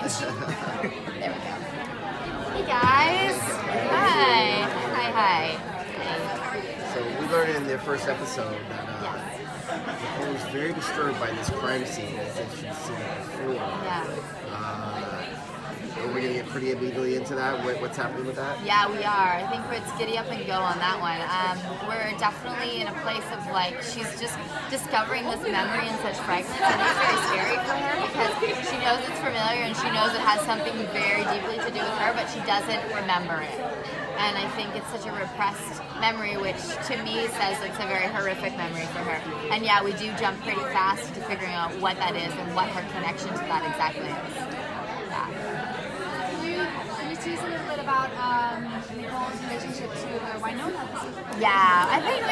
There we go. Hey guys. Hi. So we learned in the first episode that Nicole was very disturbed by this crime scene as if she'd seen it before. Yeah. Are we going to get pretty immediately into that? What's happening with that? Yeah, we are. I think it's giddy up and go on that one. We're definitely in a place of like, she's just discovering this memory in such fragments, and it's very scary for her because she knows it's familiar and she knows it has something very deeply to do with her, but she doesn't remember it. And I think it's such a repressed memory, which to me says it's a very horrific memory for her. And yeah, we do jump pretty fast to figuring out what that is and what her connection to that exactly is. Can you tease a little bit about Nicole's relationship to Wynonna? Yeah, I think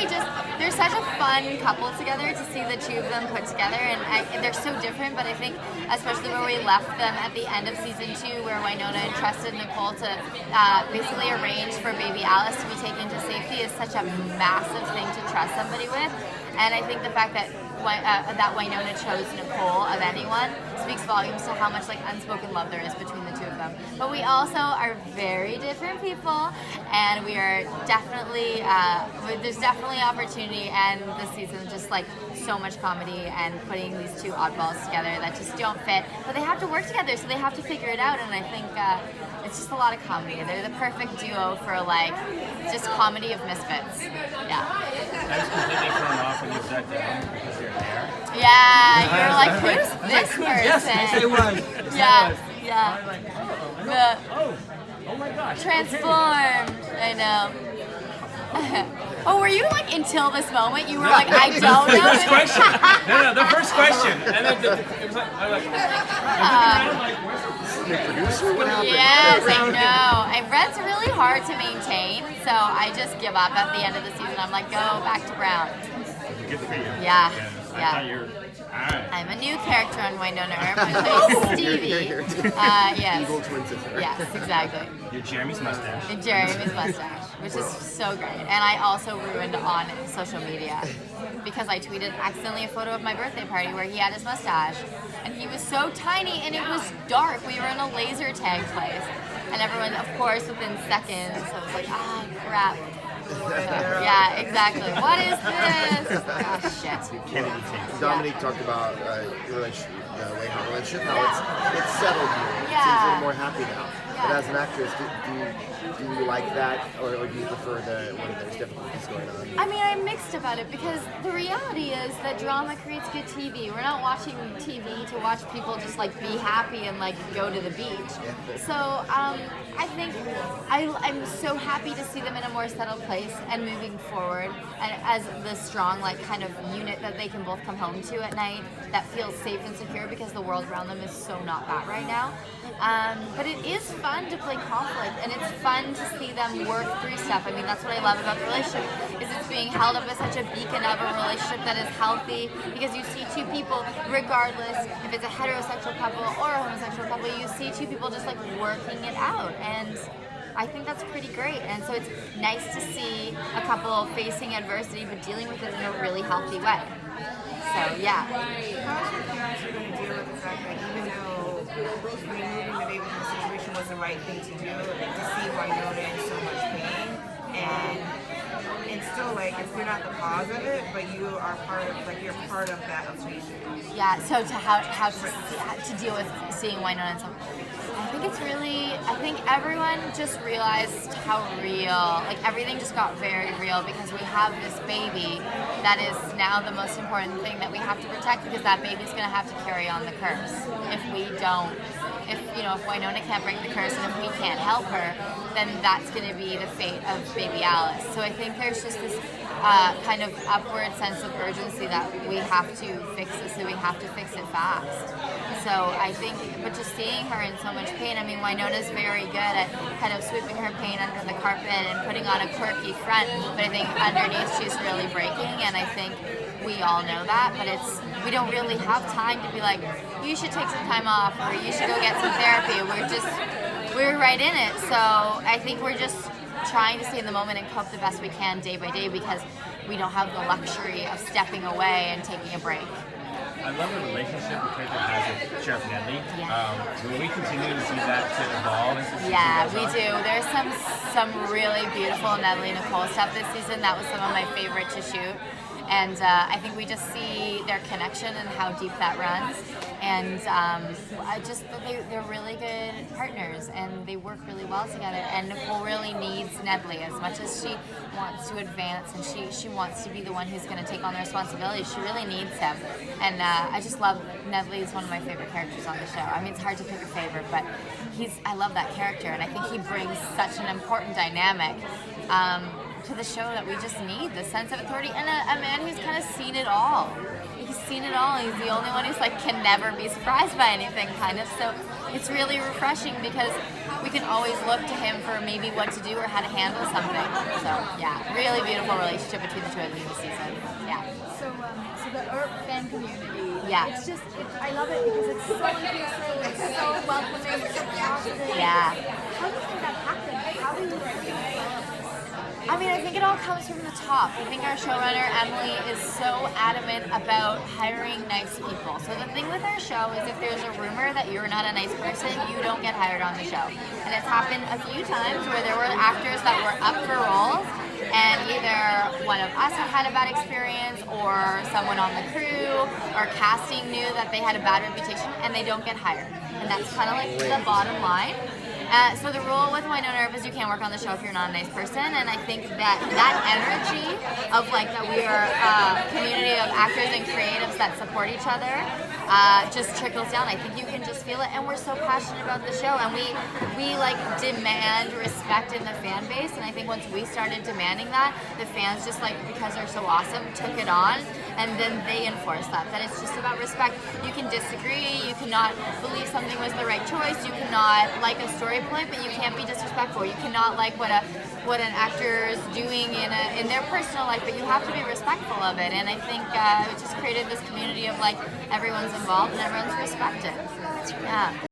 they're such a fun couple together to see the two of them put together, and they're so different, but I think especially where we left them at the end of season 2, where Wynonna entrusted Nicole to basically arrange for baby Alice to be taken to safety is such a massive thing to trust somebody with, and I think the fact that Wynonna chose Nicole of anyone speaks volumes to how much like unspoken love there is between the two of them. But we also are very different people, and we are definitely there's definitely opportunity, and this season just like so much comedy and putting these two oddballs together that just don't fit, but they have to work together, so they have to figure it out, and I think it's just a lot of comedy. They're the perfect duo for like just comedy of misfits. Yeah. I was completely thrown off when you sat down because of your hair. Yeah, you're like, who's this person? Yes, it was. Yeah. I'm like, oh my gosh. Transformed. I know. Oh, were you like until this moment? You were like, I don't know. The first question. No, the first question. And then it was like, I was like, where's The producer? What happened? Yes, I know. Red's really hard to maintain, so I just give up at the end of the season. I'm like, go back to brown. good for you. Yeah. I thought you were. Alright. I'm a new character on Wynonna Earp. I play Stevie. Yes. Evil twin sister. Yes, exactly. You're Jeremy's mustache. And Jeremy's mustache, which is so great. And I also ruined on social media because I tweeted accidentally a photo of my birthday party where he had his mustache. And he was so tiny and it was dark. We were in a laser tag place. And everyone, of course, within seconds, I was like, ah, crap. Yeah, exactly. What is this? Oh, shit. Dominique talked about your relationship, the way how relationship, how it's settled here. It Yeah. seems a little more happy now. Yeah. But as an actress, do you like that, or do you prefer when there's difficulties going on? I mean, I'm mixed about it because the reality is that drama creates good TV. We're not watching TV to watch people just like be happy and like go to the beach. So I think I'm so happy to see them in a more settled place and moving forward, and as the strong like kind of unit that they can both come home to at night that feels safe and secure because the world around them is so not that right now. But it is fun to play conflict, and it's fun to see them work through stuff. I mean, that's what I love about the relationship, is it's being held up as such a beacon of a relationship that is healthy, because you see two people, regardless if it's a heterosexual couple or a homosexual couple, you see two people just like working it out, and I think that's pretty great. And so it's nice to see a couple facing adversity but dealing with it in a really healthy way. So yeah. How's your parents going to deal with the fact that even though removing the baby from the situation was the right thing to do, like, to see Wynonna in so much pain, and still like you're not the cause of it, but you are you're part of that equation. Yeah. So to how to deal with seeing Wynonna and some. I think everyone just realized how real, like everything just got very real because we have this baby that is now the most important thing that we have to protect, because that baby's going to have to carry on the curse. If Wynonna can't break the curse and if we can't help her, then that's going to be the fate of baby Alice. So I think there's just this kind of upward sense of urgency that we have to fix this, and we have to fix it fast. So I think, but just seeing her in so much pain, I mean, Wynonna's very good at kind of sweeping her pain under the carpet and putting on a quirky front, but I think underneath she's really breaking, and I think we all know that, but we don't really have time to be like, you should take some time off, or you should go get some therapy. We're right in it, so I think we're just trying to stay in the moment and cope the best we can day by day, because we don't have the luxury of stepping away and taking a break. I love the relationship the character has with Sheriff Nedley. Will we continue to see that to evolve as the season Yeah, goes we on? do. There's some really beautiful Nedley Nicole stuff this season. That was some of my favorite to shoot. And I think we just see their connection and how deep that runs. And they're really good partners and they work really well together. And Nicole really needs Nedley as much as she wants to advance and she wants to be the one who's going to take on the responsibility. She really needs him. And I just love Nedley is one of my favorite characters on the show. I mean, it's hard to pick a favorite, but I love that character and I think he brings such an important dynamic. To the show that we just need, the sense of authority, and a man who's kind of seen it all. He's seen it all. He's the only one who's like can never be surprised by anything, kind of. So it's really refreshing because we can always look to him for maybe what to do or how to handle something. So yeah, really beautiful relationship between the two of them this season. Yeah. So the Earp fan community. Yeah. It's just, I love it because it's so inclusive, it's so welcoming, so positive. Yeah. How do you think that happened? How do you I mean, I think it all comes from the top. I think our showrunner, Emily, is so adamant about hiring nice people. So the thing with our show is if there's a rumor that you're not a nice person, you don't get hired on the show. And it's happened a few times where there were actors that were up for roles and either one of us had a bad experience or someone on the crew or casting knew that they had a bad reputation and they don't get hired. And that's kind of like the bottom line. So the rule with Wynonna Earp is you can't work on the show if you're not a nice person, and I think that energy of like that we are a community of actors and creatives that support each other just trickles down. I think you can just feel it, and we're so passionate about the show, and we like demand respect in the fan base, and I think once we started demanding that, the fans just like because they're so awesome took it on, and then they enforce that it's just about respect. You can disagree, you cannot believe something was the right choice, you cannot like a story point, but you can't be disrespectful. You cannot like what an actor is doing in their personal life, but you have to be respectful of it. And I think it just created this community of like everyone's involved and everyone's respected. Yeah.